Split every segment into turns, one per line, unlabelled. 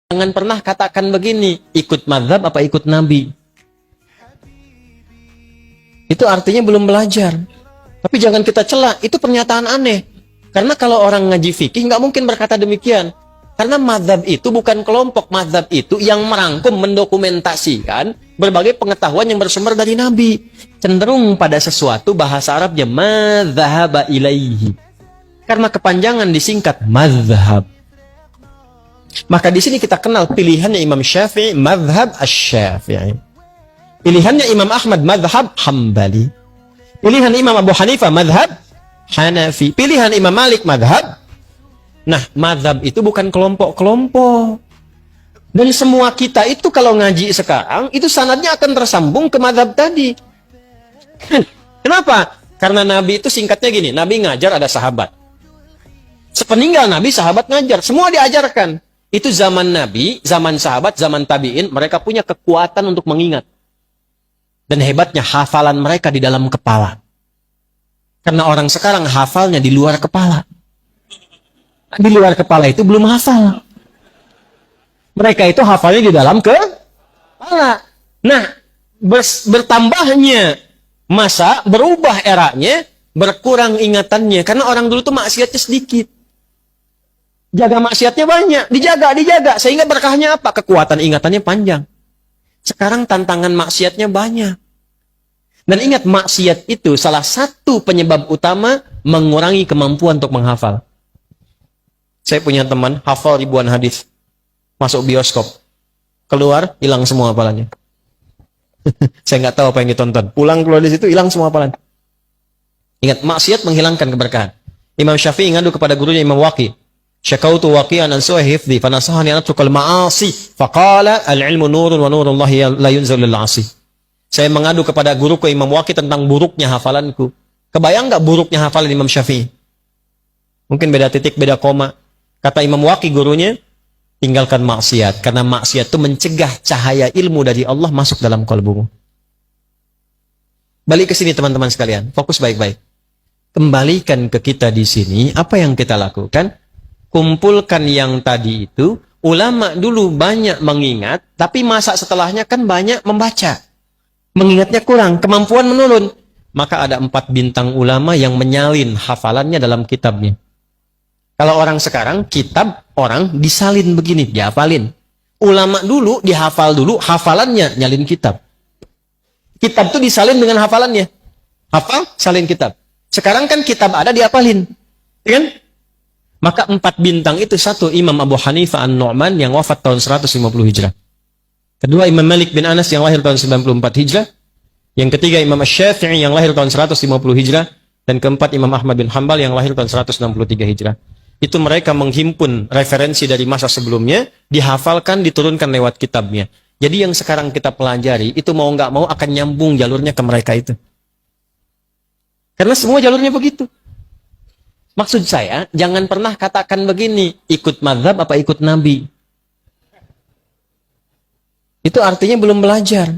Jangan pernah katakan begini, ikut mazhab apa ikut Nabi. Itu artinya belum belajar. Tapi jangan kita cela, itu pernyataan aneh. Karena kalau orang ngaji fikih nggak mungkin berkata demikian. Karena mazhab itu bukan kelompok, mazhab itu yang merangkum, mendokumentasikan berbagai pengetahuan yang bersumber dari Nabi. Cenderung pada sesuatu bahasa Arabnya madzhaba ilaihi. Karena kepanjangan disingkat mazhab. Maka di sini kita kenal pilihannya Imam Syafi'i, mazhab asy-Syafi'i. Pilihannya Imam Ahmad, mazhab Hambali. Pilihan Imam Abu Hanifah, mazhab Hanafi. Pilihan Imam Malik, mazhab. Nah, mazhab itu bukan kelompok-kelompok. Dan semua kita itu kalau ngaji sekarang, itu sanadnya akan tersambung ke mazhab tadi. Kenapa? Karena Nabi itu singkatnya gini, Nabi ngajar ada sahabat. Sepeninggal Nabi, sahabat ngajar. Semua diajarkan. Itu zaman Nabi, zaman sahabat, zaman tabi'in, mereka punya kekuatan untuk mengingat. Dan hebatnya hafalan mereka di dalam kepala. Karena orang sekarang hafalnya di luar kepala. Di luar kepala itu belum hafal. Mereka itu hafalnya di dalam kepala. Nah, bertambahnya masa, berubah eranya, berkurang ingatannya. Karena orang dulu tuh maksiatnya sedikit. Jaga maksiatnya banyak, dijaga. Sehingga berkahnya apa? Kekuatan ingatannya panjang. Sekarang tantangan maksiatnya banyak. Dan ingat, maksiat itu salah satu penyebab utama mengurangi kemampuan untuk menghafal. Saya punya teman, hafal ribuan hadis. Masuk bioskop. Keluar, hilang semua hafalannya. Saya nggak tahu apa yang ditonton. Pulang keluar dari situ, hilang semua hafalan. Ingat, maksiat menghilangkan keberkahan. Imam Syafi'i ngadu kepada gurunya Imam Waqi. Syakautu waqi'an an su'i hifdhi fanasahani an atrukal ma'asi faqala al-ilmu nurun wa nurullahi la yunzal lil 'asi. Saya mengadu kepada guruku Imam Waqi tentang buruknya hafalanku. Kebayang enggak buruknya hafalan Imam Syafi'i? Mungkin beda titik, beda koma. Kata Imam Waqi gurunya, tinggalkan maksiat karena maksiat itu mencegah cahaya ilmu dari Allah masuk dalam kalbumu. Balik ke sini teman-teman sekalian, fokus baik-baik. Kembalikan ke kita di sini, apa yang kita lakukan? Kumpulkan yang tadi itu, ulama dulu banyak mengingat, tapi masa setelahnya kan banyak membaca. Mengingatnya kurang, kemampuan menurun. Maka ada 4 bintang ulama yang menyalin hafalannya dalam kitabnya. Kalau orang sekarang, kitab orang disalin begini, dihafalin. Ulama dulu dihafal dulu, hafalannya nyalin kitab. Kitab itu disalin dengan hafalannya. Hafal, salin kitab. Sekarang kan kitab ada, dihafalin. Ya kan? Maka 4 bintang itu, satu Imam Abu Hanifah An-Nu'man yang wafat tahun 150 Hijrah. Kedua Imam Malik bin Anas yang lahir tahun 94 Hijrah. Yang ketiga Imam Asy-Syafi'i yang lahir tahun 150 Hijrah. Dan keempat Imam Ahmad bin Hanbal yang lahir tahun 163 Hijrah. Itu mereka menghimpun referensi dari masa sebelumnya, dihafalkan, diturunkan lewat kitabnya. Jadi yang sekarang kita pelajari, itu mau nggak mau akan nyambung jalurnya ke mereka itu. Karena semua jalurnya begitu. Maksud saya, jangan pernah katakan begini, ikut mazhab apa ikut Nabi. Itu artinya belum belajar.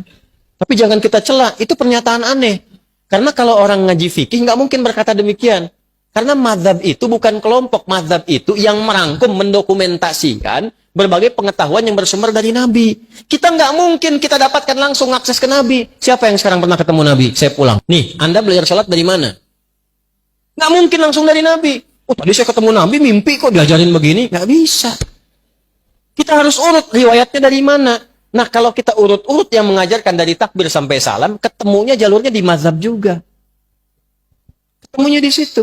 Tapi jangan kita cela, itu pernyataan aneh. Karena kalau orang ngaji fikih nggak mungkin berkata demikian. Karena mazhab itu bukan kelompok, mazhab itu yang merangkum, mendokumentasikan berbagai pengetahuan yang bersumber dari Nabi. Kita nggak mungkin kita dapatkan langsung akses ke Nabi. Siapa yang sekarang pernah ketemu Nabi? Saya pulang. Nih, Anda belajar salat dari mana? Nggak mungkin langsung dari Nabi. Oh, tadi saya ketemu Nabi, mimpi kok diajarin begini. Nggak bisa. Kita harus urut riwayatnya dari mana. Nah, kalau kita urut-urut yang mengajarkan dari takbir sampai salam, ketemunya jalurnya di mazhab juga. Ketemunya di situ.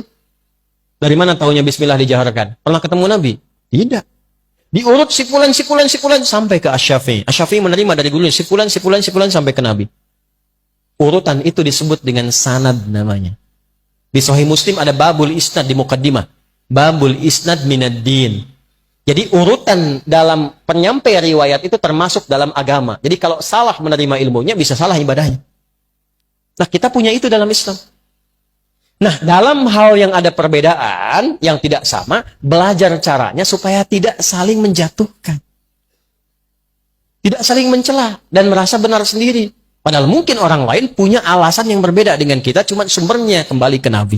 Dari mana taunya bismillah dijaharkan? Pernah ketemu Nabi? Tidak. Diurut sipulan sampai ke Asy-Syafi'i. Asy-Syafi'i menerima dari gurunya sipulan sampai ke Nabi. Urutan itu disebut dengan sanad namanya. Di Sahih Muslim ada babul isnad di muqaddimah. Babul isnad minad din. Jadi urutan dalam penyampai riwayat itu termasuk dalam agama. Jadi kalau salah menerima ilmunya, bisa salah ibadahnya. Nah, kita punya itu dalam Islam. Nah, dalam hal yang ada perbedaan, yang tidak sama, belajar caranya supaya tidak saling menjatuhkan. Tidak saling mencela dan merasa benar sendiri. Padahal mungkin orang lain punya alasan yang berbeda dengan kita, cuma sumbernya kembali ke Nabi.